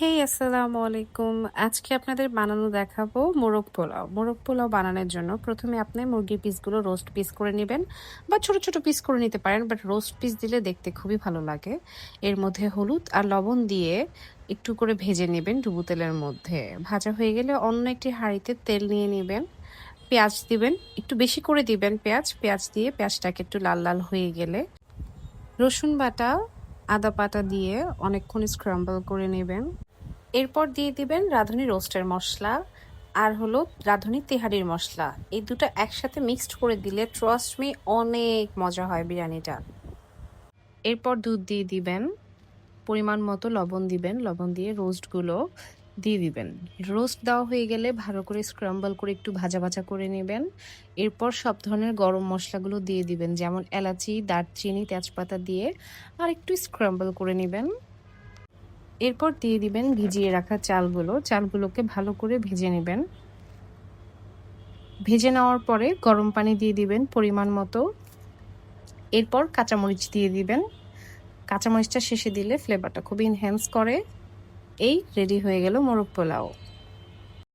হেই আসসালামু আলাইকুম। আজকে আপনাদের বানানো দেখাবো মোরগ পোলাও। মোরগ পোলাও বানানোর জন্য প্রথমে আপনি মুরগির পিসগুলো রোস্ট পিস করে নিবেন বা ছোট, ছোট পিস করে নিতে পারেন। বাট রোস্ট পিস দিলে দেখতে খুবই ভালো লাগে। এর মধ্যে হলুদ আর লবণ দিয়ে একটু করে ভেজে নিবেন ডুবো তেলের মধ্যে। ভাজা হয়ে গেলে অন্য একটি হাঁড়িতে তেল নিয়ে নিবেন। পেঁয়াজ দিবেন, একটু বেশি করে দিবেন পেঁয়াজ। পেঁয়াজ দিয়ে পেঁয়াজটাকে একটু লাল, লাল হয়ে গেলে রসুন বাটা, আদা বাটা দিয়ে অনেকক্ষণ স্ক্রাম্বল করে নিবেন। এরপর দিয়ে দিবেন রাঁধুনি রোস্টের মসলা আর হলো রাঁধুনি তেহারির মসলা। এই দুটো একসাথে মিক্সড করে দিলে ট্রাস্ট মি অনেক মজা হয় বিরিয়ানিটা। এরপর দুধ দিয়ে দিবেন, পরিমাণ মতো লবণ দিবেন, লবণ দিয়ে রোস্টগুলো দিয়ে দিবেন। রোস্ট দেওয়া হয়ে গেলে ভালো করে স্ক্রাম্বল করে একটু ভাজা ভাজা করে নেবেন। এরপর সব ধরনের গরম মশলাগুলো দিয়ে দিবেন, যেমন এলাচি, দারচিনি, তেজপাতা দিয়ে আর একটু স্ক্রাম্বল করে নেবেন। এরপর দিয়ে দিবেন ভিজিয়ে রাখা চালগুলো। চালগুলোকে ভালো করে ভেজে নেবেন। ভেজে নেওয়ার পরে গরম পানি দিয়ে দিবেন পরিমাণ মতো। এরপর কাঁচামরিচ দিয়ে দিবেন। কাঁচামরিচটা শেষে দিলে ফ্লেভারটা খুবই এনহ্যান্স করে। এই রেডি হয়ে গেল মোরগ পোলাও।